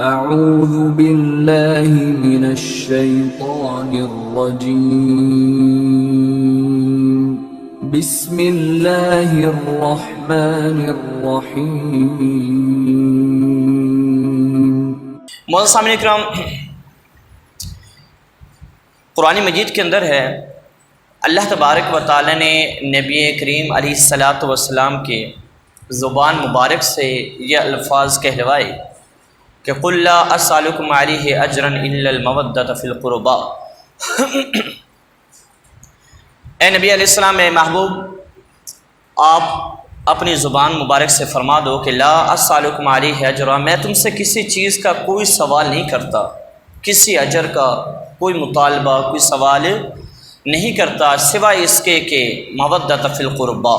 أعوذ بالله من الشيطان الرجيم بسم الله الرحمن الرحيم معزز سامعین اکرام، قرآن مجید کے اندر ہے اللہ تبارک و تعالی نے نبی کریم علیہ الصلاۃ والسلام کے زبان مبارک سے یہ الفاظ کہلوائے کہ قل لا اسألکم علیہ اجرا الا المودۃ فی القربى۔ اے نبی علیہ السلام، اے محبوب، آپ اپنی زبان مبارک سے فرما دو کہ لا اسألکم علیہ اجرا، میں تم سے کسی چیز کا کوئی سوال نہیں کرتا، کسی اجر کا کوئی مطالبہ، کوئی سوال نہیں کرتا سوائے اس کے کہ مودۃ فی القربى،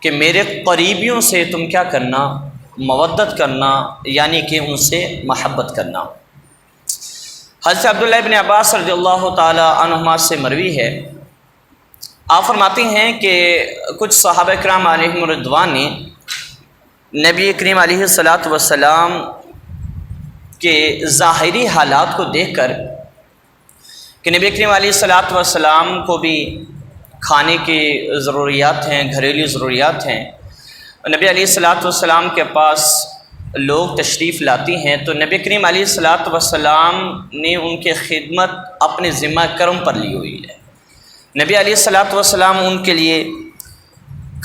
کہ میرے قریبیوں سے تم کیا کرنا؟ مودت کرنا، یعنی کہ ان سے محبت کرنا۔ حضرت عبداللہ ابن عباس رضی اللہ تعالی عنہما سے مروی ہے، آپ فرماتے ہیں کہ کچھ صحابہ کرام علیہم رضوان نے نبی کریم علیہ الصلاۃ والسلام کے ظاہری حالات کو دیکھ کر کہ نبی کریم علیہ الصلاۃ والسلام کو بھی کھانے کی ضروریات ہیں، گھریلو ضروریات ہیں، نبی علیہ الصلاۃ والسلام کے پاس لوگ تشریف لاتی ہیں، تو نبی کریم علیہ الصلاۃ والسلام نے ان کی خدمت اپنے ذمہ کرم پر لی ہوئی ہے۔ نبی علیہ الصلاۃ والسلام ان کے لیے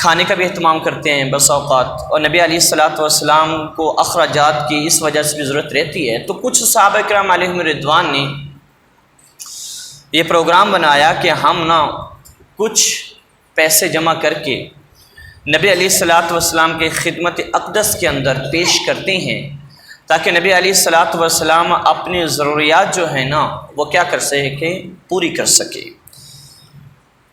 کھانے کا بھی اہتمام کرتے ہیں بس اوقات، اور نبی علیہ الصلاۃ والسلام کو اخراجات کی اس وجہ سے بھی ضرورت رہتی ہے۔ تو کچھ صحابہ کرام علیہم رضوان نے یہ پروگرام بنایا کہ ہم کچھ پیسے جمع کر کے نبی علیہ الصلاۃ والسلام کے خدمت اقدس کے اندر پیش کرتے ہیں، تاکہ نبی علیہ الصلاۃ والسلام اپنی ضروریات جو ہیں وہ کیا کر سکے؟ پوری کر سکے،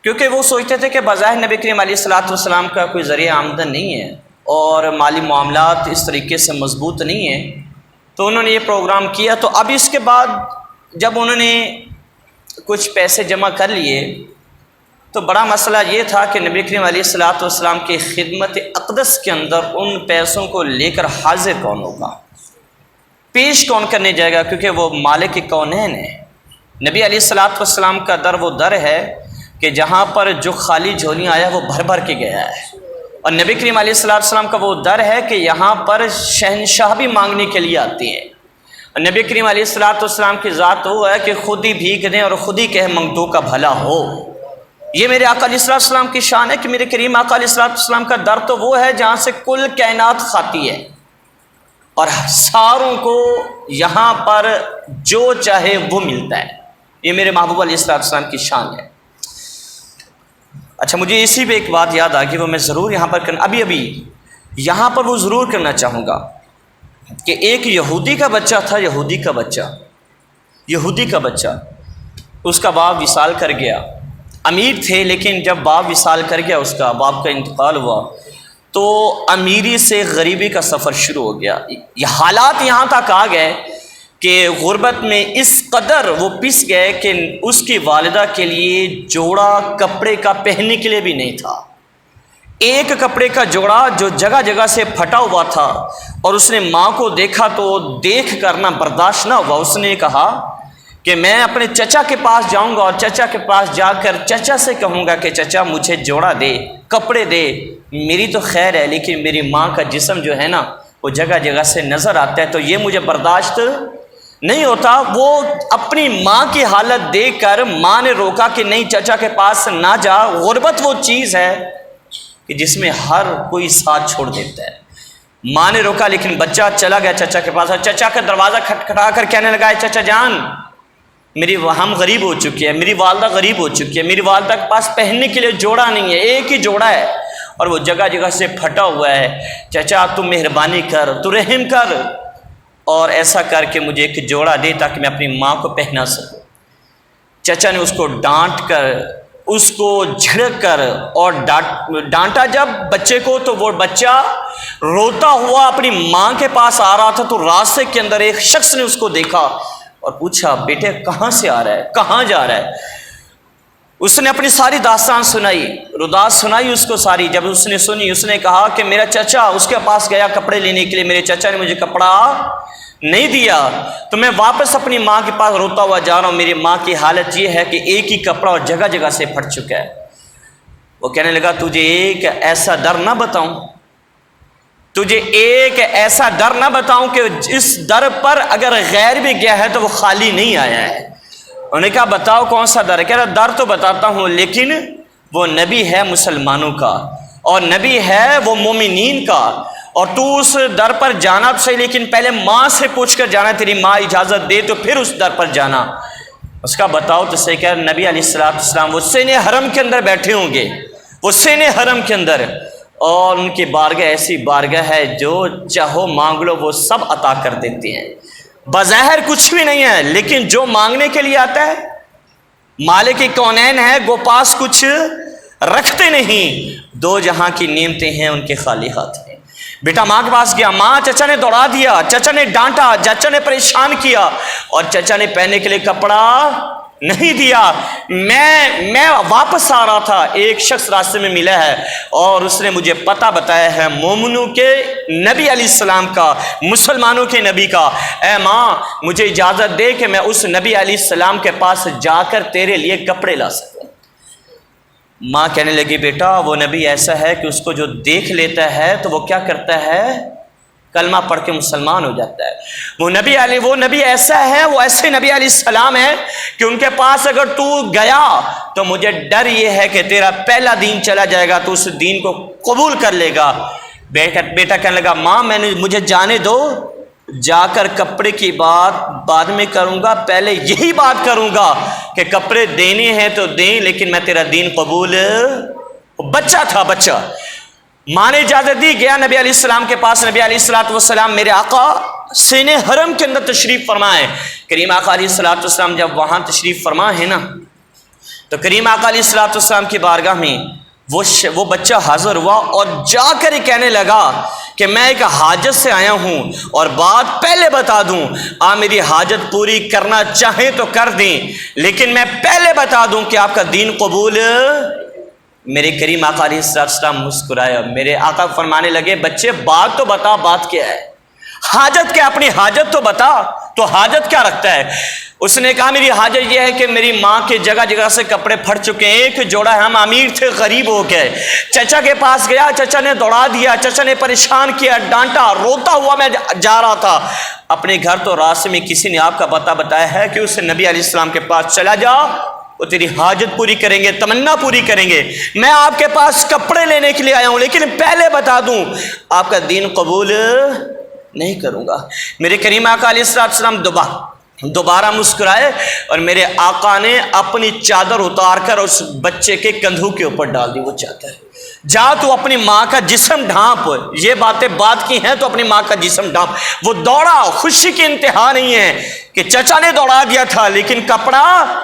کیونکہ وہ سوچتے تھے کہ بظاہر نبی کریم علیہ الصلاۃ والسلام کا کوئی ذریعہ آمدن نہیں ہے اور مالی معاملات اس طریقے سے مضبوط نہیں ہیں، تو انہوں نے یہ پروگرام کیا۔ تو اب اس کے بعد جب انہوں نے کچھ پیسے جمع کر لیے تو بڑا مسئلہ یہ تھا کہ نبی کریم علیہ الصلاۃ والسلام کی خدمت اقدس کے اندر ان پیسوں کو لے کر حاضر کون ہوگا، پیش کون کرنے جائے گا، کیونکہ وہ مالک کونین ہے۔ نبی علیہ الصلاۃ والسلام کا در وہ در ہے کہ جہاں پر جو خالی جھولیاں آیا وہ بھر بھر کے گیا ہے، اور نبی کریم علیہ الصلاۃ والسلام کا وہ در ہے کہ یہاں پر شہنشاہ بھی مانگنے کے لیے آتے ہیں، اور نبی کریم علیہ الصلاۃ والسلام کی ذات وہ ہے کہ خود ہی بھیک دیں اور خود ہی کہے منگتوں کا بھلا ہو۔ یہ میرے آقا علیہ السلام کی شان ہے کہ میرے کریم آقا علیہ السلام کا در تو وہ ہے جہاں سے کل کائنات کھاتی ہے، اور ساروں کو یہاں پر جو چاہے وہ ملتا ہے۔ یہ میرے محبوب علیہ السلام کی شان ہے۔ اچھا، مجھے اسی پہ ایک بات یاد آ گئی، وہ میں ضرور یہاں پر ابھی یہاں پر وہ ضرور کرنا چاہوں گا کہ ایک یہودی کا بچہ تھا، یہودی کا بچہ، اس کا باپ وصال کر گیا، امیر تھے، لیکن جب باپ وصال کر گیا، اس کا باپ کا انتقال ہوا، تو امیری سے غریبی کا سفر شروع ہو گیا۔ یہ حالات یہاں تک آ گئے کہ غربت میں اس قدر وہ پس گئے کہ اس کی والدہ کے لیے جوڑا کپڑے کا پہننے کے لیے بھی نہیں تھا۔ ایک کپڑے کا جوڑا جو جگہ جگہ سے پھٹا ہوا تھا، اور اس نے ماں کو دیکھا تو دیکھ کرنا برداشت نہ ہوا، اس نے کہا کہ میں اپنے چچا کے پاس جاؤں گا اور چچا کے پاس جا کر چچا سے کہوں گا کہ چچا مجھے جوڑا دے، کپڑے دے، میری تو خیر ہے لیکن میری ماں کا جسم جو ہے وہ جگہ جگہ سے نظر آتا ہے، تو یہ مجھے برداشت نہیں ہوتا۔ وہ اپنی ماں کی حالت دیکھ کر ماں نے روکا کہ نہیں، چچا کے پاس نہ جا۔ غربت وہ چیز ہے کہ جس میں ہر کوئی ساتھ چھوڑ دیتا ہے۔ ماں نے روکا لیکن بچہ چلا گیا چچا کے پاس، اور چچا کا دروازہ کھٹکھٹا کر کہنے لگا، چچا جان ہم غریب ہو چکے ہیں، میری والدہ غریب ہو چکی ہے، میری والدہ کے پاس پہننے کے لیے جوڑا نہیں ہے، ایک ہی جوڑا ہے اور وہ جگہ جگہ سے پھٹا ہوا ہے، چچا تو مہربانی کر، تو رحم کر اور ایسا کر کے مجھے ایک جوڑا دے تاکہ میں اپنی ماں کو پہنا سکوں۔ چچا نے اس کو ڈانٹ کر، اس کو جھڑک کر اور ڈانٹا جب بچے کو، تو وہ بچہ روتا ہوا اپنی ماں کے پاس آ رہا تھا، تو راستے کے اندر ایک شخص نے اس کو دیکھا اور پوچھا، بیٹے کہاں سے آ رہا ہے، کہاں جا رہا ہے؟ اس نے اپنی ساری داستان سنائی، رداس سنائی اس کو ساری۔ جب اس نے سنی، اس نے کہا کہ میرا چچا اس کے پاس گیا کپڑے لینے کے لیے، میرے چچا نے مجھے کپڑا نہیں دیا تو میں واپس اپنی ماں کے پاس روتا ہوا جا رہا ہوں. میری ماں کی حالت یہ ہے کہ ایک ہی کپڑا اور جگہ جگہ سے پھٹ چکا ہے. وہ کہنے لگا تجھے ایک ایسا ڈر نہ بتاؤں، تجھے ایک ایسا ڈر نہ بتاؤں کہ اس در پر اگر غیر بھی گیا ہے تو وہ خالی نہیں آیا ہے. انہوں نے کہا بتاؤ کون سا در ہے؟ کہہ رہا در تو بتاتا ہوں لیکن وہ نبی ہے مسلمانوں کا اور نبی ہے وہ مومنین کا، اور تو اس در پر جانا تو صحیح لیکن پہلے ماں سے پوچھ کر جانا، تیری ماں اجازت دے تو پھر اس در پر جانا. اس کا بتاؤ تو صحیح. کہہ نبی علیہ السلام وہ سین حرم کے اندر بیٹھے ہوں گے، وہ سین حرم کے اندر، اور ان کی بارگاہ ایسی بارگاہ ہے جو چاہو مانگ لو وہ سب عطا کر دیتے ہیں. بظاہر کچھ بھی نہیں ہے لیکن جو مانگنے کے لیے آتا ہے مالک کونین ہے، وہ پاس کچھ رکھتے نہیں. دو جہاں کی نعمتیں ہیں ان کے خالی ہاتھ ہیں. بیٹا ماں کے پاس گیا، ماں چچا نے دوڑا دیا، چچا نے ڈانٹا، چچا نے پریشان کیا اور چچا نے پہننے کے لیے کپڑا نہیں دیا. میں واپس آ رہا تھا، ایک شخص راستے میں ملا ہے اور اس نے مجھے پتہ بتایا ہے مومنوں کے نبی علیہ السلام کا، مسلمانوں کے نبی کا. اے ماں مجھے اجازت دے کہ میں اس نبی علیہ السلام کے پاس جا کر تیرے لیے کپڑے لا سکوں. ماں کہنے لگی بیٹا وہ نبی ایسا ہے کہ اس کو جو دیکھ لیتا ہے تو وہ کیا کرتا ہے؟ کلمہ پڑھ کے مسلمان ہو جاتا ہے. وہ نبی ایسا ہے، وہ ایسے نبی علیہ السلام ہے کہ ان کے پاس اگر تو گیا تو مجھے ڈر یہ ہے کہ تیرا پہلا دین چلا جائے گا تو اس دین کو قبول کر لے گا. بیٹا کہنے لگا ماں مجھے جانے دو، جا کر کپڑے کی بات بعد میں کروں گا، پہلے یہی بات کروں گا کہ کپڑے دینے ہیں تو دیں لیکن میں تیرا دین قبول. بچہ تھا بچہ. ماں نے اجازت دی، گیا نبی علیہ السلام کے پاس. نبی علیہ السلام میرے آقا سین حرم کے اندر تشریف فرما ہے. کریم آقا علیہ السلام جب وہاں تشریف فرما ہے نا تو کریم آقا علیہ السلام کی بارگاہ میں وہ بچہ حاضر ہوا اور جا کر ہی کہنے لگا کہ میں ایک حاجت سے آیا ہوں اور بات پہلے بتا دوں، آپ میری حاجت پوری کرنا چاہیں تو کر دیں لیکن میں پہلے بتا دوں کہ آپ کا دین قبول. میرے کریم آقا علیہ السلام مسکرایا. میرے آقا فرمانے لگے بچے بات تو بتا، بات کیا ہے؟ حاجت کیا؟ اپنی حاجت تو بتا، تو حاجت کیا رکھتا ہے؟ اس نے کہا میری حاجت یہ ہے کہ میری ماں کے جگہ جگہ سے کپڑے پھٹ چکے ہیں، ایک جوڑا ہے، ہم امیر تھے غریب ہو گئے. چچا کے پاس گیا، چچا نے دوڑا دیا، چچا نے پریشان کیا، ڈانٹا، روتا ہوا میں جا رہا تھا اپنے گھر تو راستے میں کسی نے آپ کا پتہ بتایا ہے کہ اس نبی علیہ السلام کے پاس چلا جا، وہ تیری حاجت پوری کریں گے، تمنا پوری کریں گے. میں آپ کے پاس کپڑے لینے کے لیے آیا ہوں لیکن پہلے بتا دوں آپ کا دین قبول نہیں کروں گا. میرے کریم آقا علیہ السلام دوبارہ مسکرائے اور میرے آقا نے اپنی چادر اتار کر اس بچے کے کندھوں کے اوپر ڈال دی. وہ چادر جا تو اپنی ماں کا جسم ڈھانپ، یہ باتیں بات کی ہیں تو اپنی ماں کا جسم ڈھانپ. وہ دوڑا، خوشی کی انتہا نہیں ہے کہ چچا نے دوڑا دیا تھا لیکن کپڑا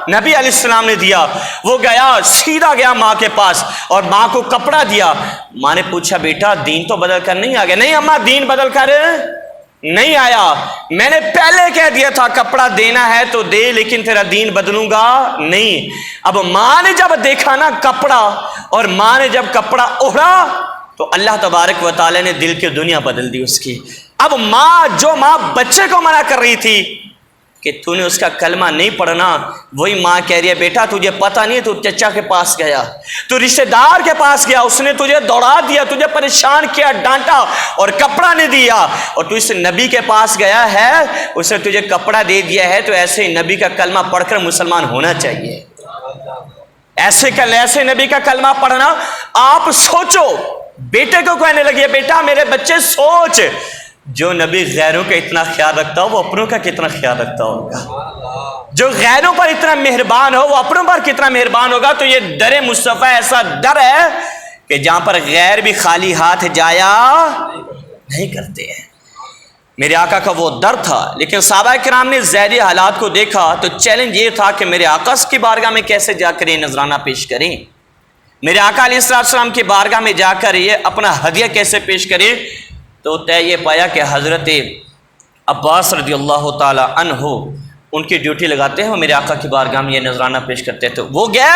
نبی علیہ السلام نے دیا. وہ گیا، سیدھا گیا ماں کے پاس اور ماں کو کپڑا دیا. ماں نے پوچھا بیٹا دین تو بدل کر نہیں آ گیا؟ نہیں اماں دین بدل کر نہیں آیا، میں نے پہلے کہہ دیا تھا کپڑا دینا ہے تو دے لیکن تیرا دین بدلوں گا نہیں. اب ماں نے جب دیکھا نا کپڑا اور ماں نے جب کپڑا اوڑھا تو اللہ تبارک و تعالی نے دل کی دنیا بدل دی اس کی. اب جو ماں بچے کو منع کر رہی تھی کہ تو نے اس کا کلمہ نہیں پڑھنا، وہی ماں کہہ رہی ہے بیٹا تجھے پتہ نہیں، تو چچا کے پاس گیا، تو رشتہ دار کے پاس گیا، اس نے تجھے دوڑا دیا، تجھے پریشان کیا، ڈانٹا اور کپڑا نہیں دیا، اور تو اس نبی کے پاس گیا ہے، اس نے تجھے کپڑا دے دیا ہے، تو ایسے نبی کا کلمہ پڑھ کر مسلمان ہونا چاہیے. ایسے نبی کا کلمہ پڑھنا. آپ سوچو، بیٹے کو کہنے لگی بیٹا میرے بچے سوچ، جو نبی غیروں کا اتنا خیال رکھتا ہو وہ اپنوں کا کتنا خیال رکھتا ہوگا. جو غیروں پر اتنا مہربان ہو وہ اپنوں پر کتنا مہربان ہوگا. تو یہ در مصطفیٰ ایسا در ہے کہ جہاں پر غیر بھی خالی ہاتھ جایا نہیں کرتے ہیں. میرے آقا کا وہ در تھا. لیکن صحابہ کرام نے ظاہری حالات کو دیکھا تو چیلنج یہ تھا کہ میرے آقا کی بارگاہ میں کیسے جا کر یہ نذرانہ پیش کریں، میرے آقا علیہ السلام کی بارگاہ میں جا کر یہ اپنا ہدیہ کیسے پیش کریں. تو طے یہ پایا کہ حضرت عباس رضی اللہ تعالی عنہ ان کی ڈیوٹی لگاتے ہیں، وہ میرے آقا کی بارگاہ میں یہ نذرانہ پیش کرتے تھے. وہ گیا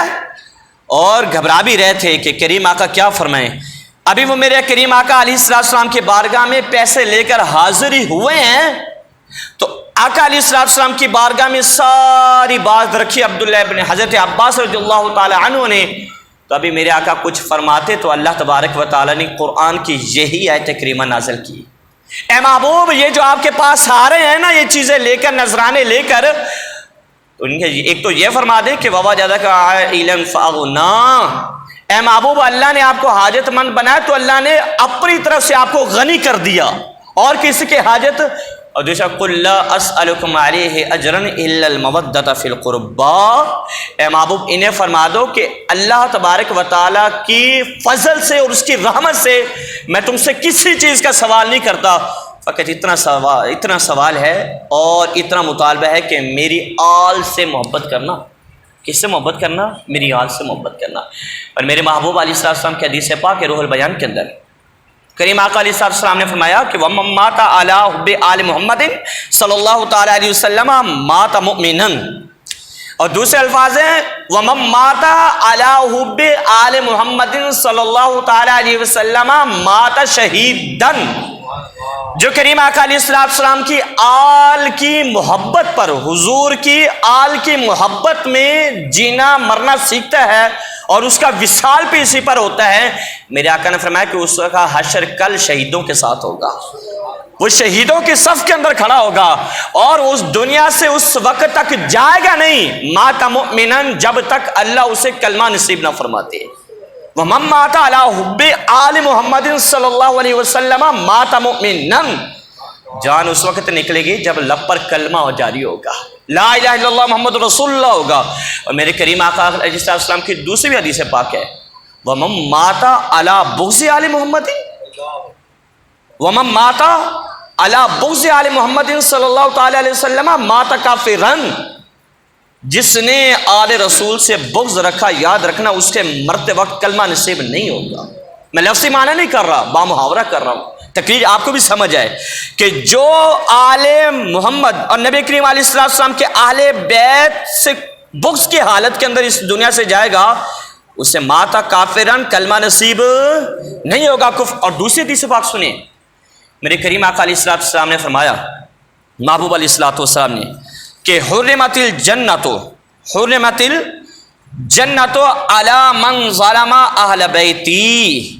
اور گھبرا بھی رہے تھے کہ کریم آقا کیا فرمائیں. ابھی وہ میرے کریم آقا علیہ السلام کی بارگاہ میں پیسے لے کر حاضر ہی ہوئے ہیں تو آقا علیہ السلام کی بارگاہ میں ساری بات رکھی عبداللہ ابن حضرت عباس رضی اللہ تعالی عنہ نے. تو ابھی میرے آقا کچھ فرماتے تو اللہ تبارک و تعالی نے قرآن کی یہی آیت کریمہ نازل کی. اے محبوب یہ جو آپ کے پاس آ رہے ہیں نا یہ چیزیں لے کر نذرانے لے کر, ان کے ایک تو یہ فرما دیں کہ ووجدک عائلا فاغنی. اے محبوب اللہ نے آپ کو حاجت مند بنایا تو اللہ نے اپنی طرف سے آپ کو غنی کر دیا, اور کسی کے حاجت. اور دوسرا قل لا اسألکم علیہ اجرا الا المودۃ فی القربى. اے محبوب انہیں فرما دو کہ اللہ تبارک و تعالیٰ کی فضل سے اور اس کی رحمت سے میں تم سے کسی چیز کا سوال نہیں کرتا, فقط اتنا سوال ہے اور اتنا مطالبہ ہے کہ میری آل سے محبت کرنا. کس سے محبت کرنا؟ میری آل سے محبت کرنا. اور میرے محبوب علیہ السلام کے حدیث پاک روح البیان کے اندر کریم آقا علیہ السلام نے فرمایا کہ وَمَن مَّاتَ عَلَىٰ حُبِّ آلِ مُحَمَّدٍ صلی اللہ تعالیٰ علیہ وسلم مَاتَ مُؤْمِنًا. اور دوسرے الفاظ ہیں وَمَن مَّاتَ عَلَىٰ حُبِّ آلِ مُحَمَّدٍ صلی اللہ تعالیٰ علیہ وسلم مَاتَ شہیدًا. جو کریم آقا علیہ السلام کی آل کی محبت پر, حضور کی آل کی محبت میں جینا مرنا سیکھتا ہے اور اس کا وصال بھی اسی پر ہوتا ہے, میرے آقا نے فرمایا کہ اس کا حشر کل شہیدوں کے ساتھ ہوگا. وہ شہیدوں کے صف کے اندر کھڑا ہوگا اور اس دنیا سے اس وقت تک جائے گا نہیں مات مؤمنن, جب تک اللہ اسے کلمہ نصیب نہ فرماتے. وَمَن مَّاتَ عَلَىٰ حُبِّ آلِ مُحَمَّدٍ صلی اللہ علیہ وسلم مَاتَ مُؤْمِنًا. جان اس وقت نکلے گی جب لب پر کلمہ جاری ہوگا, لا الہ الا اللہ محمد رسول اللہ ہوگا. اور میرے کریم آقا علیہ السلام کی دوسری بھی حدیث پاک ہے وَمَن مَّاتَ عَلَىٰ بُغْضِ آلِ مُحَمَّدٍ وَمَن مَّاتَ عَلَىٰ بُغْضِ آلِ مُحَمَّدٍ صلی اللہ تعالی علیہ وسلم مَاتَ کافرًا. جس نے آل رسول سے بغض رکھا, یاد رکھنا اس کے مرتے وقت کلمہ نصیب نہیں ہوگا. میں لفظی معنی نہیں کر رہا, بامحاورہ کر رہا ہوں, تقریر آپ کو بھی سمجھ آئے کہ جو آل محمد اور نبی کریم علیہ السلام کے اہل بیت سے بغض کی حالت کے اندر اس دنیا سے جائے گا اسے ماتا کافرن کلمہ نصیب نہیں ہوگا. اور دوسری حدیث پاک سنیں, میرے کریم آقا علیہ السلام نے فرمایا محبوب علیہ السلام نے کہ حرمت الجنت علی من ظلم اہل بیتی.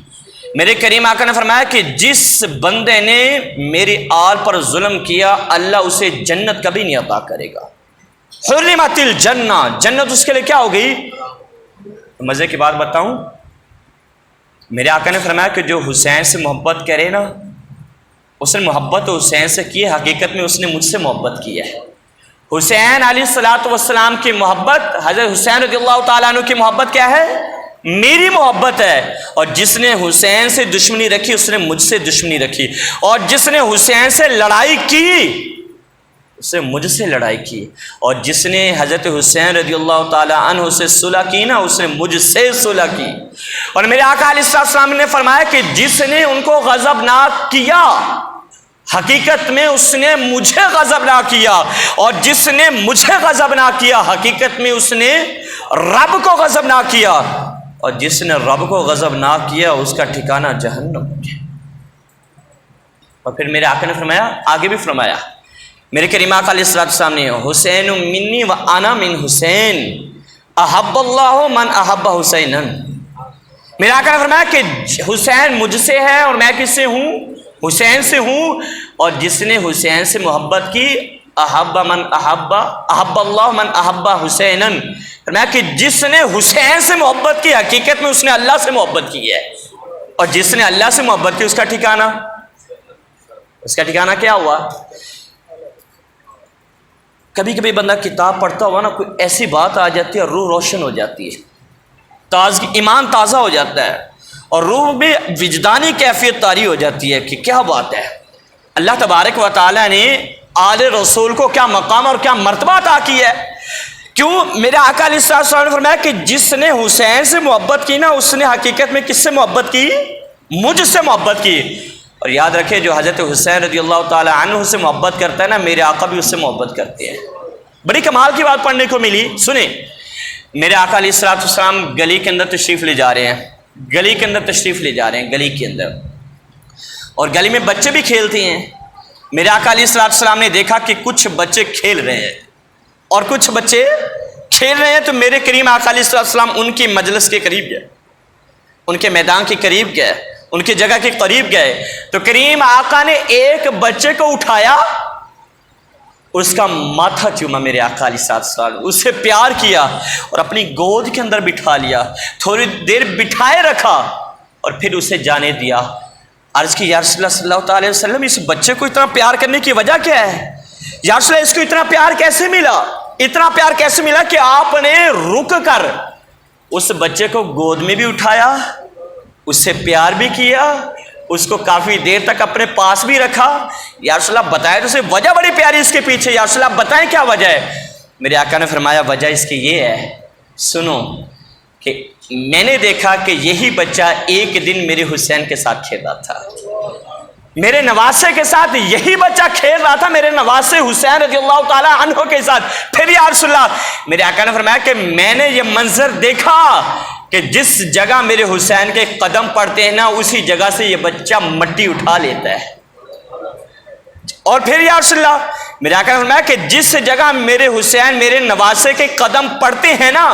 میرے کریم آقا نے فرمایا کہ جس بندے نے میری آل پر ظلم کیا اللہ اسے جنت کبھی نہیں عطا کرے گا. حرمت الجنہ, جنت اس کے لیے کیا ہو گئی؟ مزے کی بات بتاؤں, میرے آقا نے فرمایا کہ جو حسین سے محبت کرے نا, اس نے محبت حسین سے کی ہے, حقیقت میں اس نے مجھ سے محبت کی ہے. حسین علیہ السلام کی محبت, حضرت حسین رضی اللہ تعالیٰ عنہ کی محبت کیا ہے؟ میری محبت ہے. اور جس نے حسین سے دشمنی رکھی اس نے مجھ سے دشمنی رکھی, اور جس نے حسین سے لڑائی کی اس نے مجھ سے لڑائی کی, اور جس نے حضرت حسین رضی اللہ تعالیٰ عنہ سے صلح کی نا اس نے مجھ سے صلح کی. اور میرے آقا علیہ السلام نے فرمایا کہ جس نے ان کو غضبناک کیا حقیقت میں اس نے مجھے غضبناک کیا, اور جس نے مجھے غضبناک کیا حقیقت میں اس نے رب کو غضبناک کیا, اور جس نے رب کو غضبناک کیا اس کا ٹھکانہ جہنم. اور پھر میرے آقا نے فرمایا, آگے بھی فرمایا میرے کریم آقا علیہ السلام نے, حسین منی و انا من حسین احب اللہ من احب حسینا. میرے آقا نے فرمایا کہ حسین مجھ سے ہے اور میں کس سے ہوں؟ حسین سے ہوں. اور جس نے حسین سے محبت کی احب اللہ من احب حسینا, فرمایا کہ جس نے حسین سے محبت کی حقیقت میں اس نے اللہ سے محبت کی ہے, اور جس نے اللہ سے محبت کی اس کا ٹھکانہ کیا ہوا؟ کبھی کبھی بندہ کتاب پڑھتا ہوا نا, کوئی ایسی بات آ جاتی ہے روح روشن ہو جاتی ہے, ایمان تازہ ہو جاتا ہے, اور روح میں وجدانی کیفیت طاری ہو جاتی ہے کہ کیا بات ہے. اللہ تبارک و تعالیٰ نے آل رسول کو کیا مقام اور کیا مرتبہ عطا کی ہے. کیوں؟ میرے آقا علیہ السلام نے فرمایا کہ جس نے حسین سے محبت کی نا اس نے حقیقت میں کس سے محبت کی؟ مجھ سے محبت کی. اور یاد رکھے جو حضرت حسین رضی اللہ تعالی عنہ سے محبت کرتا ہے نا, میرے آقا بھی اس سے محبت کرتے ہیں. بڑی کمال کی بات پڑھنے کو ملی. سنیں, میرے آقا علیہ السلام گلی کے اندر تشریف لے جا رہے ہیں, گلی کے اندر, اور گلی میں بچے بھی کھیلتے ہیں. میرے آقا علیہ السلام نے دیکھا کہ کچھ بچے کھیل رہے ہیں اور کچھ بچے کھیل رہے ہیں، تو میرے کریم آقا علیہ السلام ان کی مجلس کے قریب گئے، ان کے میدان کے قریب گئے، ان کی جگہ کے قریب گئے، تو کریم آقا نے ایک بچے کو اٹھایا، اس کا ماتھا چوما میرے آقا علیہ السلام، اسے پیار کیا اور اپنی گود کے اندر بٹھا لیا، تھوڑی دیر بٹھائے رکھا اور پھر اسے جانے دیا۔ عرض کی یا رسول اللہ صلی اللہ تعالی وسلم، اس بچے کو اتنا پیار کرنے کی وجہ کیا ہے؟ یا رسول اللہ اس کو اتنا پیار کیسے ملا؟ اتنا پیار کیسے ملا کہ آپ نے رک کر اس بچے کو گود میں بھی اٹھایا، اس سے پیار بھی کیا، اس کو کافی دیر تک اپنے پاس بھی رکھا؟ یا رسول اللہ بتائے تو اسے وجہ بڑی پیاری اس کے پیچھے، یا رسول اللہ بتائیں کیا وجہ ہے؟ میرے آقا نے فرمایا وجہ اس کی یہ ہے، سنو کہ میں نے دیکھا کہ یہی بچہ ایک دن میرے حسین کے ساتھ کھیل رہا تھا، میرے نواسے کے ساتھ یہی بچہ کھیل رہا تھا، میرے نواسے حسین رضی اللہ تعالی عنہ کے ساتھ۔ پھر یا رسول اللہ، میرے آقا نے فرمایا کہ میں نے یہ منظر دیکھا کہ جس جگہ میرے حسین کے قدم پڑتے ہیں نا، اسی جگہ سے یہ بچہ مٹی اٹھا لیتا ہے۔ اور پھر یا رسول اللہ، میرے آقا نے فرمایا کہ جس جگہ میرے حسین میرے نواسے کے قدم پڑتے ہیں نا،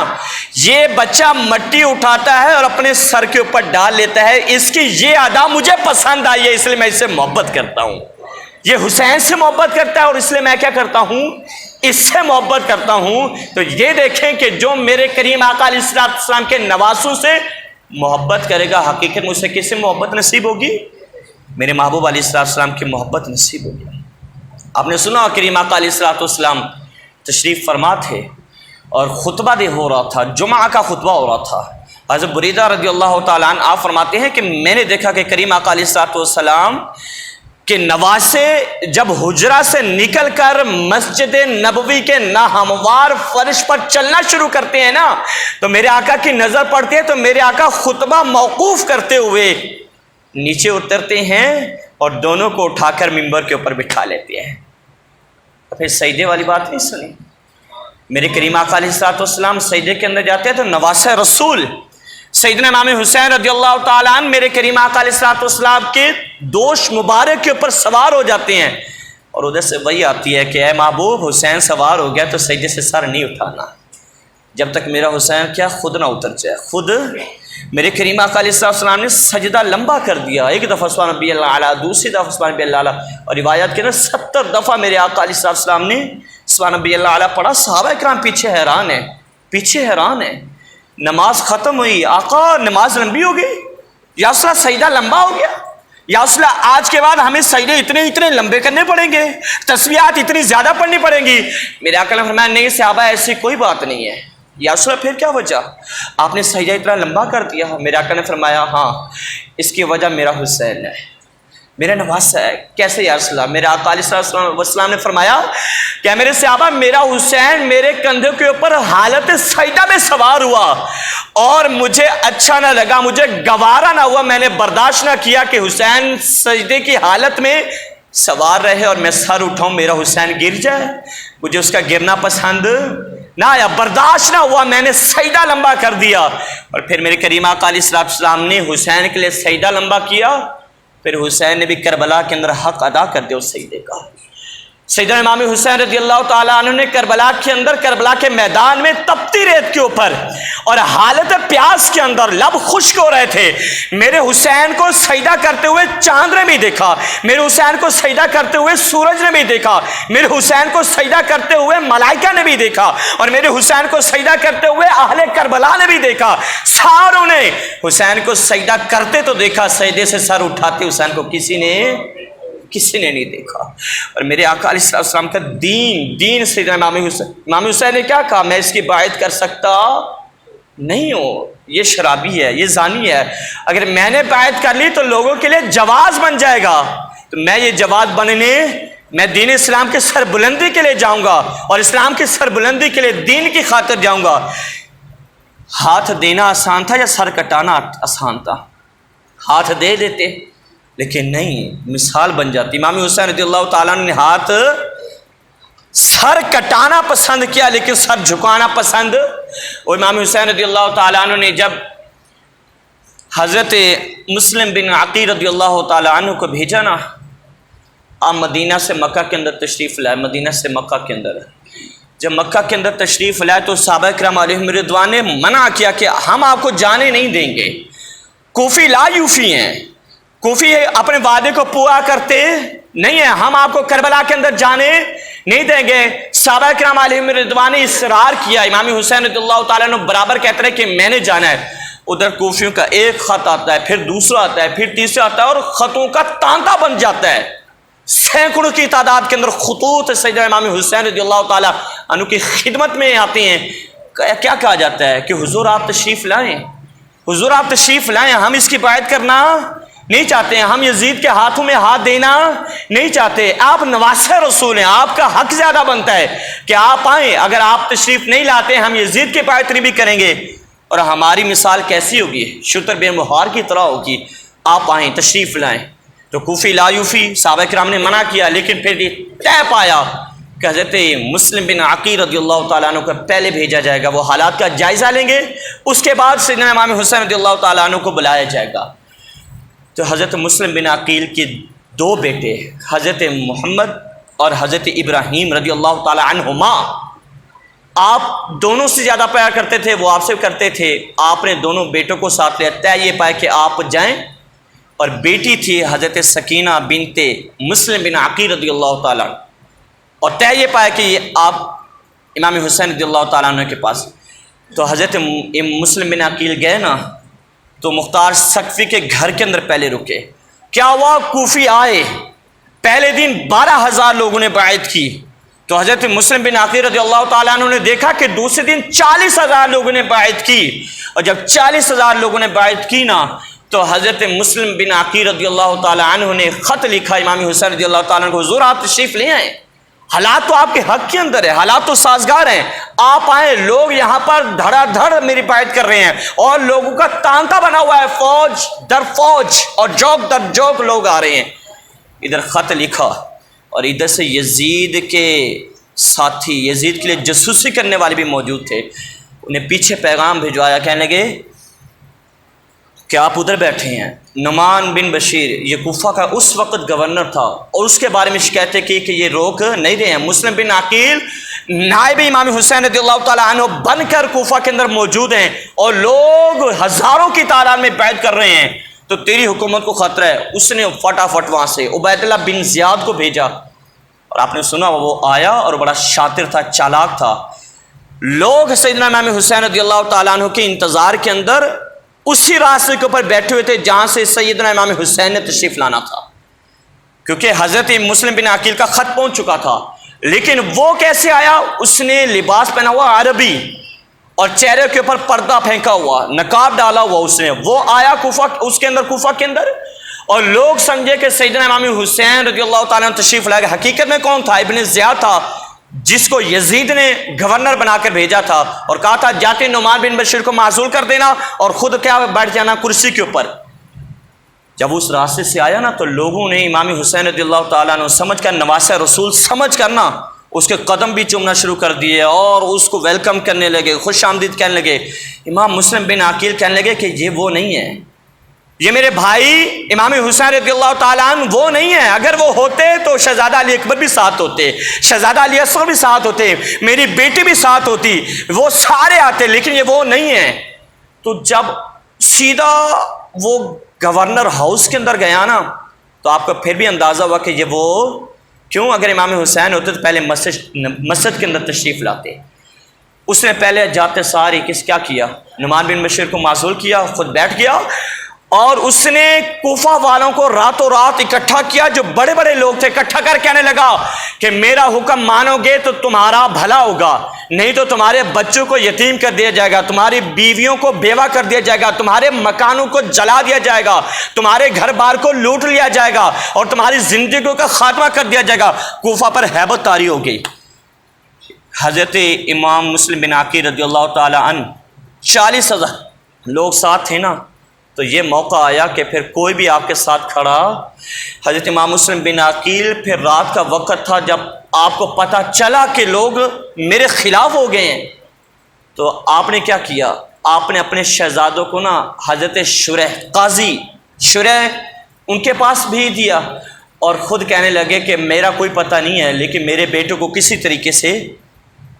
یہ بچہ مٹی اٹھاتا ہے اور اپنے سر کے اوپر ڈال لیتا ہے۔ اس کی یہ ادا مجھے پسند آئی ہے، اس لیے میں اس سے محبت کرتا ہوں۔ یہ حسین سے محبت کرتا ہے اور اس لیے میں کیا کرتا ہوں؟ اس سے محبت کرتا ہوں۔ تو یہ دیکھیں کہ جو میرے کریم آقا علیہ السلام کے نواسوں سے محبت کرے گا، حقیقت میں اسے کس سے محبت نصیب ہوگی؟ میرے محبوب علیہ السلام کی محبت نصیب ہوگی۔ آپ نے سنا کریم آقا علیہ السلام تشریف فرما تھے اور خطبہ ہو رہا تھا، جمعہ کا خطبہ ہو رہا تھا۔ حضرت بریدہ رضی اللہ تعالیٰ عنہ آپ فرماتے ہیں کہ میں نے دیکھا کہ کریم آقا علیہ السلام کے نواسے جب حجرہ سے نکل کر مسجد نبوی کے ناہموار فرش پر چلنا شروع کرتے ہیں نا، تو میرے آقا کی نظر پڑتی ہے، تو میرے آقا خطبہ موقوف کرتے ہوئے نیچے اترتے ہیں اور دونوں کو اٹھا کر ممبر کے اوپر بٹھا لیتے ہیں۔ پھر سجدے والی بات نہیں سنی؟ میرے کریم آقا علیہ السلام سجدے کے اندر جاتے ہیں تو نواسہ رسول سیدنا امام حسین رضی اللہ تعالیٰ عنہ میرے کریم آقا علیہ السلام کے دوش مبارک کے اوپر سوار ہو جاتے ہیں، اور ادھر سے وہی آتی ہے کہ اے محبوب، حسین سوار ہو گیا تو سجدے سے سر نہیں اٹھانا جب تک میرا حسین کیا خود نہ اتر جائے۔ خود میرے کریم آقا علیہ السلام نے سجدہ لمبا کر دیا، ایک دفعہ سبحان ربی اللہ اعلیٰ، دوسری دفعہ سبحان ربی اللہ اعلیٰ، اور روایات کے اندر 70 دفعہ میرے آقا علیہ السلام نے سبحان ربی اللہ اعلیٰ پڑھا۔ صحابہ کرام پیچھے حیران ہیں۔ نماز ختم ہوئی، آقا نماز لمبی ہو گئی، یا رسول اللہ سجدہ لمبا ہو گیا، یا رسول اللہ آج کے بعد ہمیں سجدے اتنے لمبے کرنے پڑیں گے، تسبیحات اتنی زیادہ پڑھنی پڑیں گی؟ میرے آقا نے فرمایا نہیں صحابہ، ایسی کوئی بات نہیں ہے۔ یا رسول اللہ پھر کیا وجہ؟ آپ نے سجدہ اتنا لمبا کر دیا۔ میرے آقا نے فرمایا ہاں، اس کی وجہ میرا حسین ہے، میرا نواسہ ہے۔ کیسے یا رسول اللہ؟ میرے آقا علیہ السلام نے فرمایا کہ میرے صحابہ، میرا حسین میرے کندھے کے اوپر حالت سجدہ میں سوار ہوا اور مجھے اچھا نہ لگا، مجھے گوارا نہ ہوا، میں نے برداشت نہ کیا کہ حسین سجدے کی حالت میں سوار رہے اور میں سر اٹھاؤں، میرا حسین گر جائے، مجھے اس کا گرنا پسند نہ آیا، برداشت نہ ہوا، میں نے سجدہ لمبا کر دیا۔ اور پھر میرے کریم آقا علیہ السلام نے حسین کے لیے سجدہ لمبا کیا، پھر حسین نے بھی کربلا کے اندر حق ادا کر دیا اس سجدے کا۔ سیدنا امام حسین رضی اللہ تعالیٰ عنہ نے کربلا کے اندر، کربلا کے میدان میں تپتی ریت کے اوپر اور حالت پیاس کے اندر لب خشک ہو رہے تھے، میرے حسین کو سجدہ کرتے ہوئے چاند نے بھی دیکھا، میرے حسین کو سجدہ کرتے ہوئے سورج نے بھی دیکھا، میرے حسین کو سجدہ کرتے ہوئے ملائکہ نے بھی دیکھا، اور میرے حسین کو سجدہ کرتے ہوئے اہل کربلا نے بھی دیکھا۔ ساروں نے حسین کو سجدہ کرتے تو دیکھا، سجدے سے سر اٹھاتے حسین کو کسی نے نہیں دیکھا۔ اور میرے آقا علیہ السلام کا دین سیدنا امام حسین نے کیا کہا؟ میں اس کی باعث کر سکتا نہیں ہوں، یہ شرابی ہے، یہ زانی ہے، اگر میں نے باعث کر لی تو لوگوں کے لیے جواز بن جائے گا، تو میں یہ جواز بننے، میں دین اسلام کے سر بلندی کے لیے جاؤں گا، اور اسلام کی سر بلندی کے لیے دین کی خاطر جاؤں گا۔ ہاتھ دینا آسان تھا یا سر کٹانا آسان تھا؟ ہاتھ دے دیتے، لیکن نہیں، مثال بن جاتی۔ امام حسین رضی اللہ تعالیٰ نے ہاتھ سر کٹانا پسند کیا لیکن سر جھکانا پسند۔ اور امام حسین رضی اللہ تعالیٰ عنہ نے جب حضرت مسلم بن عقیل رضی اللہ تعالیٰ عنہ کو بھیجا نا، آپ مدینہ سے مکہ کے اندر تشریف لائے، مدینہ سے مکہ کے اندر جب مکہ کے اندر تشریف لائے تو صحابہ کرام علیہم رضوان نے منع کیا کہ ہم آپ کو جانے نہیں دیں گے۔ کوفی لا یوفی ہیں، کوفی اپنے وعدے کو پورا کرتے نہیں ہیں، ہم آپ کو کربلا کے اندر جانے نہیں دیں گے۔ صحابہ کرام علیہم رضوان نے اصرار کیا، امام حسین رضی اللہ تعالیٰ عنہ برابر کہتے رہے کہ میں نے جانا ہے۔ ادھر کوفیوں کا ایک خط آتا ہے، پھر دوسرا آتا ہے، پھر تیسرا آتا ہے، اور خطوں کا تانتا بن جاتا ہے۔ سینکڑوں کی تعداد کے اندر خطوط سیدنا امام حسین رضی اللہ تعالیٰ عنہ کی خدمت میں آتے ہیں۔ کیا کہا جاتا ہے کہ حضور آپ تشریف لائیں، حضور آپ تشریف لائیں، ہم اس کی بیعت کرنا نہیں چاہتے ہیں، ہم یزید کے ہاتھوں میں ہاتھ دینا نہیں چاہتے، آپ نواسہ رسول ہیں، آپ کا حق زیادہ بنتا ہے کہ آپ آئیں، اگر آپ تشریف نہیں لاتے ہم یزید کی بیعت نہیں بھی کریں گے، اور ہماری مثال کیسی ہوگی؟ شتر بے مہار کی طرح ہوگی، آپ آئیں تشریف لائیں۔ تو کوفی لا یوفی صحابہ کرام نے منع کیا، لیکن پھر یہ طے پایا کہ حضرت مسلم بن عقیل رضی اللہ تعالیٰ عنہ کو پہلے بھیجا جائے گا، وہ حالات کا جائزہ لیں گے، اس کے بعد سیدنا امام حسین رضی اللہ تعالیٰ عنہ کو بلایا جائے گا۔ تو حضرت مسلم بن عقیل کے دو بیٹے حضرت محمد اور حضرت ابراہیم رضی اللہ تعالیٰ عنہما، آپ دونوں سے زیادہ پیار کرتے تھے، وہ آپ سے کرتے تھے، آپ نے دونوں بیٹوں کو ساتھ لیا، طے یہ پائے کہ آپ جائیں، اور بیٹی تھی حضرت سکینہ بنت مسلم بن عقیل رضی اللہ تعالیٰ عنہ، اور طے یہ پایا کہ آپ امام حسین رضی اللہ تعالیٰ عنہ کے پاس۔ تو حضرت مسلم بن عقیل گئے نا، تو مختار سقفی کے گھر کے اندر پہلے رکے۔ کیا ہوا؟ کوفی آئے، پہلے دن 12,000 لوگوں نے بیعت کی، تو حضرت مسلم بن عقیل رضی اللہ تعالیٰ عنہ نے دیکھا کہ دوسرے دن 40,000 لوگوں نے بیعت کی، اور جب 40,000 لوگوں نے بیعت کی نا، تو حضرت مسلم بن عقیل رضی اللہ تعالیٰ عنہ نے خط لکھا امام حسین رضی اللہ تعالیٰ عنہ کو، حضور آپ تشریف لے آئیں، حالات تو آپ کے حق کے اندر ہے، حالات تو سازگار ہیں، آپ آئیں، لوگ یہاں پر دھڑا دھڑ میری بیعت کر رہے ہیں، اور لوگوں کا تانتا بنا ہوا ہے، فوج در فوج اور جوک در جوک لوگ آ رہے ہیں۔ ادھر خط لکھا، اور ادھر سے یزید کے ساتھی، یزید کے لیے جاسوسی کرنے والے بھی موجود تھے، انہیں پیچھے پیغام بھجوایا، کہنے لگے کہ آپ ادھر بیٹھے ہیں۔ نعمان بن بشیر یہ کوفہ کا اس وقت گورنر تھا، اور اس کے بارے میں شکایتیں کی کہ یہ روک نہیں رہے ہیں۔ مسلم بن عقیل نائب امام حسین رضی اللہ تعالیٰ عنہ بن کر کوفہ کے اندر موجود ہیں، اور لوگ ہزاروں کی تعداد میں بیعت کر رہے ہیں، تو تیری حکومت کو خطرہ ہے۔ اس نے فٹافٹ وہاں سے عبید اللہ بن زیاد کو بھیجا، اور آپ نے سنا وہ آیا اور بڑا شاطر تھا، چالاک تھا۔ لوگ سیدنا امام حسین رضی اللہ تعالیٰ عنہ کے انتظار کے اندر اسی راستے کے اوپر بیٹھے ہوئے تھے جہاں سے سیدنا امام حسین نے تشریف لانا تھا، کیونکہ حضرت مسلم بن عقیل کا خط پہنچ چکا تھا۔ لیکن وہ کیسے آیا؟ اس نے لباس پہنا ہوا عربی، اور چہرے کے اوپر پردہ پھینکا ہوا، نقاب ڈالا ہوا، اس نے وہ آیا کوفہ، اس کے اندر کوفہ کے اندر، اور لوگ سمجھے کہ سیدنا امام حسین رضی اللہ تعالیٰ عنہ تشریف لائے گا۔ حقیقت میں کون تھا؟ ابن زیاد تھا، جس کو یزید نے گورنر بنا کر بھیجا تھا، اور کہا تھا جاتے نعمان بن بشیر کو معزول کر دینا اور خود کیا بیٹھ جانا کرسی کے اوپر۔ جب اس راستے سے آیا نا، تو لوگوں نے امام حسین رضی اللہ تعالیٰ عنہ سمجھ کر، نواسہ رسول سمجھ کر نا، اس کے قدم بھی چومنا شروع کر دیے، اور اس کو ویلکم کرنے لگے، خوش آمدید کہنے لگے۔ امام مسلم بن عقیل کہنے لگے کہ یہ وہ نہیں ہے، یہ میرے بھائی امام حسین رضی اللہ تعالیٰ عنہ وہ نہیں ہے، اگر وہ ہوتے تو شہزادہ علی اکبر بھی ساتھ ہوتے، شہزادہ علی اصغر بھی ساتھ ہوتے، میری بیٹی بھی ساتھ ہوتی، وہ سارے آتے، لیکن یہ وہ نہیں ہے۔ تو جب سیدھا وہ گورنر ہاؤس کے اندر گیا نا، تو آپ کو پھر بھی اندازہ ہوا کہ یہ وہ کیوں؟ اگر امام حسین ہوتے تو پہلے مسجد کے اندر تشریف لاتے۔ اس نے پہلے جاتے ساری کیا کیا؟ نعمان بن بشیر کو معزول کیا، خود بیٹھ گیا، اور اس نے کوفہ والوں کو راتوں رات اکٹھا کیا، جو بڑے بڑے لوگ تھے، اکٹھا کر کہنے لگا کہ میرا حکم مانو گے تو تمہارا بھلا ہوگا، نہیں تو تمہارے بچوں کو یتیم کر دیا جائے گا، تمہاری بیویوں کو بیوہ کر دیا جائے گا، تمہارے مکانوں کو جلا دیا جائے گا، تمہارے گھر بار کو لوٹ لیا جائے گا، اور تمہاری زندگیوں کا خاتمہ کر دیا جائے گا۔ کوفہ پر ہیبت طاری ہو گئی۔ حضرت امام مسلم بن عقیل رضی اللہ تعالیٰ عنہ 40,000 لوگ ساتھ تھے نا، تو یہ موقع آیا کہ پھر کوئی بھی آپ کے ساتھ کھڑا۔ حضرت امام مسلم بن عقیل، پھر رات کا وقت تھا، جب آپ کو پتہ چلا کہ لوگ میرے خلاف ہو گئے ہیں، تو آپ نے کیا کیا؟ آپ نے اپنے شہزادوں کو نا حضرت شریح قاضی شریح ان کے پاس بھیج دیا، اور خود کہنے لگے کہ میرا کوئی پتہ نہیں ہے لیکن میرے بیٹے کو کسی طریقے سے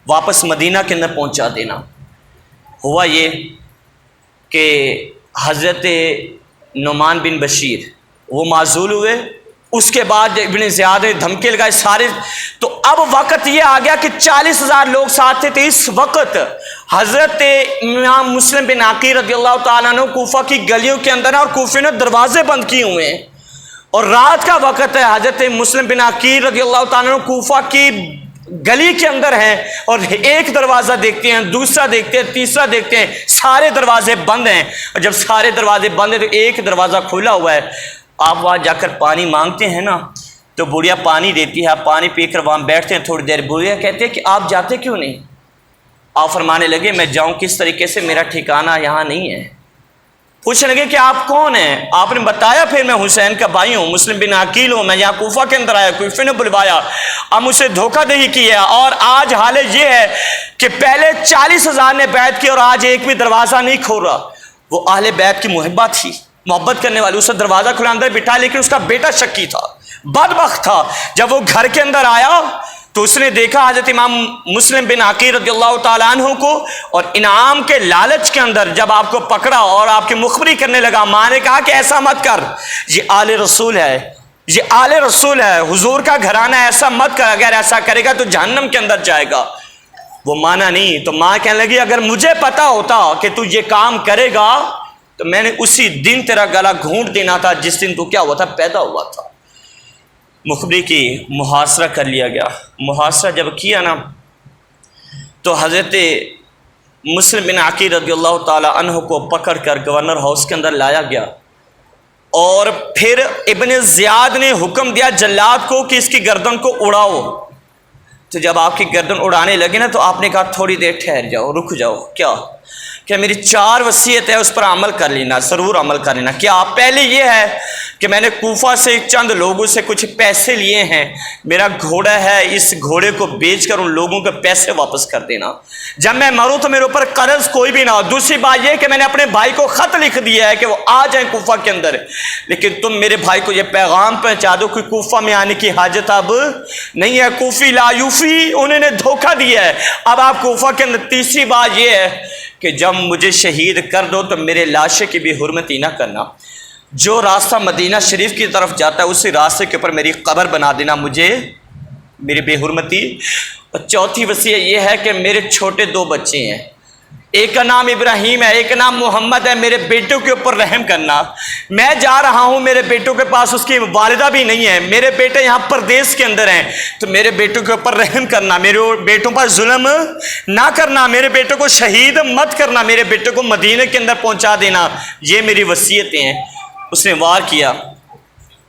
واپس مدینہ کے اندر پہنچا دینا۔ ہوا یہ کہ حضرت نعمان بن بشیر وہ معزول ہوئے، اس کے بعد ابن زیاد نے دھمکی لگائی سارے، تو اب وقت یہ آ گیا کہ 40,000 لوگ ساتھ تھے۔ اس وقت حضرت امام مسلم بن عقیل رضی اللہ تعالیٰ عنہ کوفہ کی گلیوں کے اندر اور کوفے نے دروازے بند کیے ہوئے ہیں، اور رات کا وقت ہے۔ حضرت مسلم بن عقیل رضی اللہ تعالیٰ عنہ کوفہ کی گلی کے اندر ہیں اور ایک دروازہ دیکھتے ہیں، دوسرا دیکھتے ہیں، تیسرا دیکھتے ہیں، سارے دروازے بند ہیں، اور جب سارے دروازے بند ہیں تو ایک دروازہ کھلا ہوا ہے۔ آپ وہاں جا کر پانی مانگتے ہیں نا تو بڑھیا پانی دیتی ہے، آپ پانی پی کر وہاں بیٹھتے ہیں تھوڑی دیر، بڑھیا کہتے ہیں کہ آپ جاتے کیوں نہیں؟ آپ فرمانے لگے میں جاؤں کس طریقے سے، میرا ٹھکانہ یہاں نہیں ہے۔ پوچھنے لگے کہ آپ کون ہیں؟ آپ نے بتایا پھر میں حسین کا بھائی ہوں، مسلم بن عقیل ہوں، میں یہاں کوفہ کے اندر آیا، کوفے نے بلوایا، اب مجھ سے دھوکہ دہی کی ہے، اور آج حالت یہ ہے کہ پہلے 40,000 نے بیعت کی اور آج ایک بھی دروازہ نہیں کھول رہا۔ وہ اہل بیت کی محبت تھی، محبت کرنے والی، اسے دروازہ کھلا اندر بٹھا، لیکن اس کا بیٹا شکی تھا، بدبخت تھا۔ جب وہ گھر کے اندر آیا تو اس نے دیکھا حضرت امام مسلم بن عقیل رضی اللہ تعالیٰ عنہ کو، اور انعام کے لالچ کے اندر جب آپ کو پکڑا اور آپ کی مخبری کرنے لگا، ماں نے کہا کہ ایسا مت کر، یہ آل رسول ہے، یہ آل رسول ہے، حضور کا گھرانہ، ایسا مت کر، اگر ایسا کرے گا تو جہنم کے اندر جائے گا۔ وہ مانا نہیں، تو ماں کہنے لگی اگر مجھے پتا ہوتا کہ تو یہ کام کرے گا تو میں نے اسی دن تیرا گلا گھونٹ دینا تھا جس دن تو کیا ہوا تھا، پیدا ہوا تھا۔ مخبری کی محاصرہ کر لیا گیا۔ محاصرہ جب کیا نا تو حضرت مسلم بن عقیل رضی اللہ تعالیٰ عنہ کو پکڑ کر گورنر ہاؤس کے اندر لایا گیا، اور پھر ابن زیاد نے حکم دیا جلاد کو کہ اس کی گردن کو اڑاؤ۔ تو جب آپ کی گردن اڑانے لگے نا تو آپ نے کہا تھوڑی دیر ٹھہر جاؤ، رک جاؤ، کیا کہ میری 4 وصیت ہے، اس پر عمل کر لینا، ضرور عمل کر لینا۔ کیا پہلے یہ ہے کہ میں نے کوفہ سے چند لوگوں سے کچھ پیسے لیے ہیں، میرا گھوڑا ہے، اس گھوڑے کو بیچ کر ان لوگوں کے پیسے واپس کر دینا، جب میں مروں تو میرے اوپر قرض کوئی بھی نہ ہو۔ دوسری بات یہ کہ میں نے اپنے بھائی کو خط لکھ دیا ہے کہ وہ آ جائیں کوفہ کے اندر، لیکن تم میرے بھائی کو یہ پیغام پہنچا دو کہ کوفہ میں آنے کی حاجت اب نہیں ہے، کوفی لا یوفی، انہوں نے دھوکہ دیا ہے، اب آپ کوفہ کے اندر۔ تیسری بات یہ ہے کہ جب مجھے شہید کر دو تو میرے لاشے کی بھی حرمتی نہ کرنا، جو راستہ مدینہ شریف کی طرف جاتا ہے اسی راستے کے اوپر میری قبر بنا دینا، مجھے میری بے حرمتی۔ اور چوتھی وصیت یہ ہے کہ میرے چھوٹے 2 بچے ہیں، ایک کا نام ابراہیم ہے، ایک کا نام محمد ہے، میرے بیٹوں کے اوپر رحم کرنا۔ میں جا رہا ہوں، میرے بیٹوں کے پاس اس کی والدہ بھی نہیں ہے، میرے بیٹے یہاں پردیس کے اندر ہیں، تو میرے بیٹوں کے اوپر رحم کرنا، میرے بیٹوں پر ظلم نہ کرنا، میرے بیٹوں کو شہید مت کرنا، میرے بیٹوں کو مدینے کے اندر پہنچا دینا، یہ میری وصیتیں ہیں۔ اس نے وار کیا،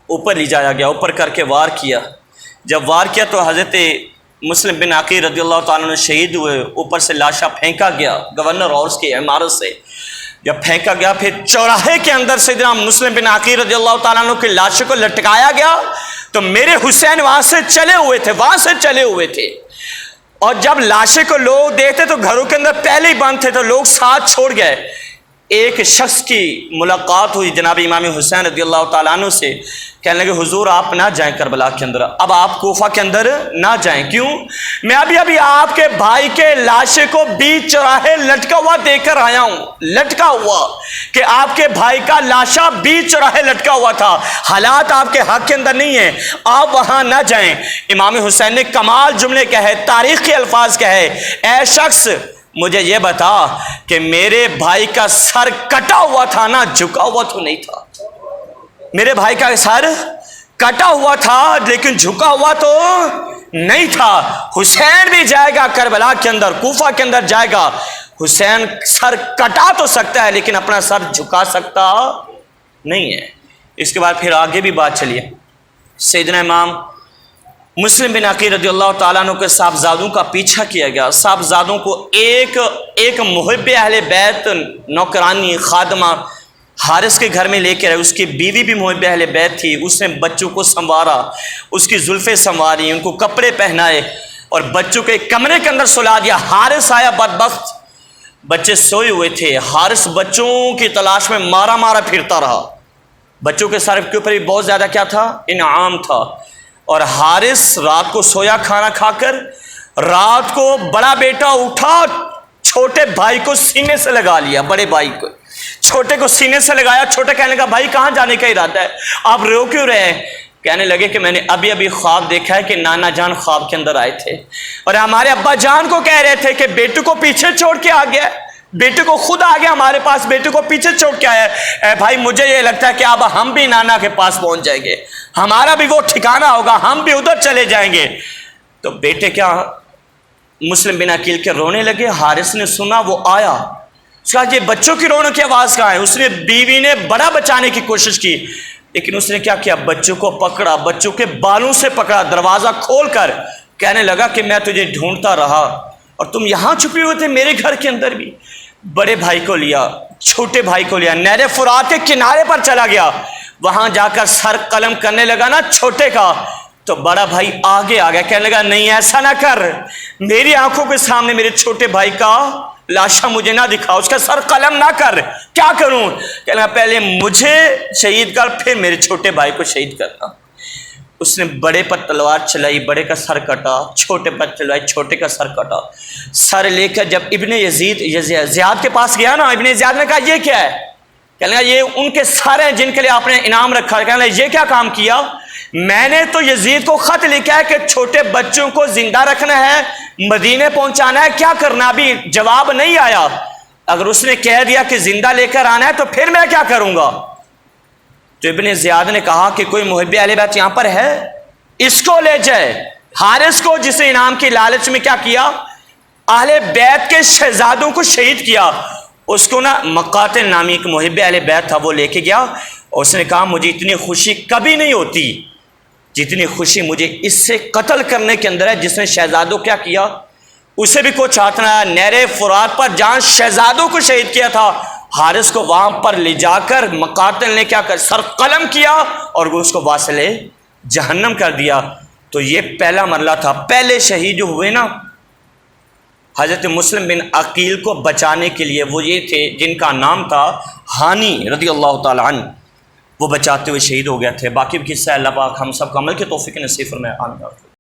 اوپر لے جایا گیا، اوپر کر کے وار کیا۔ جب وار کیا تو حضرت مسلم بن عقیل رضی اللہ تعالیٰ عنہ شہید ہوئے، اوپر سے لاشا پھینکا گیا گورنر ہاؤس کی عمارت سے۔ جب پھینکا گیا پھر چوراہے کے اندر سیدنا مسلم بن عقیل رضی اللہ تعالیٰ عنہ کی لاشوں کو لٹکایا گیا، تو میرے حسین وہاں سے چلے ہوئے تھے، اور جب لاشے کو لوگ دیکھتے تو گھروں کے اندر پہلے ہی بند تھے تو لوگ ساتھ چھوڑ گئے۔ ایک شخص کی ملاقات ہوئی جناب امام حسین رضی اللہ تعالیٰ عنہ سے، کہنے لگے حضور آپ نہ جائیں کربلا کے اندر، اب آپ کوفہ کے اندر نہ جائیں۔ کیوں؟ میں ابھی آپ کے بھائی کے لاشے کو بیچ چوراہے لٹکا ہوا دیکھ کر آیا ہوں، لٹکا ہوا، کہ آپ کے بھائی کا لاشا بیچ چوراہے لٹکا ہوا تھا، حالات آپ کے حق کے اندر نہیں ہیں، آپ وہاں نہ جائیں۔ امام حسین نے کمال جملے کہے، تاریخی الفاظ کہے، اے شخص مجھے یہ بتا کہ میرے بھائی کا سر کٹا ہوا تھا نا، جھکا ہوا تو نہیں تھا۔ میرے بھائی کا سر کٹا ہوا تھا لیکن جھکا ہوا تو نہیں تھا۔ حسین بھی جائے گا کربلا کے اندر، کوفہ کے اندر جائے گا، حسین سر کٹا تو سکتا ہے لیکن اپنا سر جھکا سکتا نہیں ہے۔ اس کے بعد پھر آگے بھی بات چلیے، سیدنا امام مسلم بن عقیل رضی اللہ تعالیٰ عنہ کے صاحبزادوں کا پیچھا کیا گیا۔ صاحبزادوں کو ایک محب اہل بیت نوکرانی خادمہ حارث کے گھر میں لے کے رہے، اس کی بیوی بھی محب اہل بیت تھی، اس نے بچوں کو سنوارا، اس کی زلفیں سنواری، ان کو کپڑے پہنائے اور بچوں کو ایک کمرے کے اندر سلا دیا۔ حارث آیا بدبخت، بچے سوئے ہوئے تھے، حارث بچوں کی تلاش میں مارا پھرتا رہا، بچوں کے سر کے اوپر بھی بہت زیادہ کیا تھا؟ انعام تھا. اور حارث رات کو سویا کھانا کھا کر، رات کو بڑا بیٹا اٹھا، چھوٹے بھائی کو سینے سے لگا لیا، بڑے بھائی کو چھوٹے کو سینے سے لگایا. چھوٹے کہنے لگا بھائی کہاں جانے کا ارادہ ہے، آپ رو کیوں رہے ہیں؟ کہنے لگے کہ میں نے ابھی خواب دیکھا ہے کہ نانا جان خواب کے اندر آئے تھے اور ہمارے ابا جان کو کہہ رہے تھے کہ بیٹے کو پیچھے چھوڑ کے آ گیا، بیٹے کو خود آ گیا ہمارے پاس، بیٹے کو پیچھے چھوڑ کے آیا. اے بھائی مجھے یہ لگتا ہے کہ اب ہم بھی نانا کے پاس پہنچ جائیں گے، ہمارا بھی وہ ٹھکانہ ہوگا، ہم بھی ادھر چلے جائیں گے. تو بیٹے کیا مسلم بن عقیل کے رونے لگے. حارث نے سنا، وہ آیا، اس کا یہ بچوں کی رونے کی آواز کہاں ہے؟ اس نے بیوی نے بڑا بچانے کی کوشش کی، لیکن اس نے کیا کیا؟ بچوں کو پکڑا، بچوں کے بالوں سے پکڑا، دروازہ کھول کر کہنے لگا کہ میں تجھے ڈھونڈتا رہا اور تم یہاں چھپے ہوئے تھے میرے گھر کے اندر بھی. بڑے بھائی کو لیا، چھوٹے بھائی کو لیا، نہر فرات کے کنارے پر چلا گیا، وہاں جا کر سر قلم کرنے لگا نا چھوٹے کا. تو بڑا بھای آگے آ گیا، کہنے لگا نہیں ایسا نہ کر، میری آنکھوں کے سامنے میرے چھوٹے بھائی کا لاشا مجھے نہ دکھا، اس کا سر قلم نہ کر. کیا کروں؟ کہنے لگا پہلے مجھے شہید کر، پھر میرے چھوٹے بھائی کو شہید کرنا. اس نے بڑے پر تلوار چلائی، بڑے کا سر کٹا، چھوٹے پر چلائی، چھوٹے کا سر کٹا. سر لے کر جب ابن زیاد کے پاس گیا نا، ابن زیاد نے کہا یہ کیا ہے؟ کہنے لگا یہ ان کے سر ہیں جن کے لیے آپ نے انعام رکھا ہے. کہنے لگا یہ کیا کام کیا؟ میں نے تو یزید کو خط لکھا ہے کہ چھوٹے بچوں کو زندہ رکھنا ہے، مدینے پہنچانا ہے، کیا کرنا؟ ابھی جواب نہیں آیا. اگر اس نے کہہ دیا کہ زندہ لے کر آنا ہے تو پھر میں کیا کروں گا؟ تو ابن زیاد نے کہا کہ کوئی محب اہل بیت یہاں پر ہے، اس کو لے جائے. حارث کو جسے انعام کی لالچ میں کیا کیا؟ اہل بیت کے شہزادوں کو شہید کیا. اس کو نا مقاتل نامی ایک محب اہل بیت تھا، وہ لے کے گیا اور اس نے کہا مجھے اتنی خوشی کبھی نہیں ہوتی جتنی خوشی مجھے اس سے قتل کرنے کے اندر ہے جس نے شہزادوں کیا کیا، اسے بھی کچھ ہاتھ نہ آیا. نہر فرات پر جہاں شہزادوں کو شہید کیا تھا، حارث کو وہاں پر لے جا کر مقاتل نے کیا کر سر قلم کیا اور اس کو واصل جہنم کر دیا. تو یہ پہلا مرحلہ تھا. پہلے شہید جو ہوئے نا حضرت مسلم بن عقیل کو بچانے کے لیے، وہ یہ تھے جن کا نام تھا ہانی رضی اللہ تعالی عنہ، وہ بچاتے ہوئے شہید ہو گئے تھے. باقی بھی قصہ اللہ پاک ہم سب کو عمل کی توفیق نصیب فرمائے. آمین.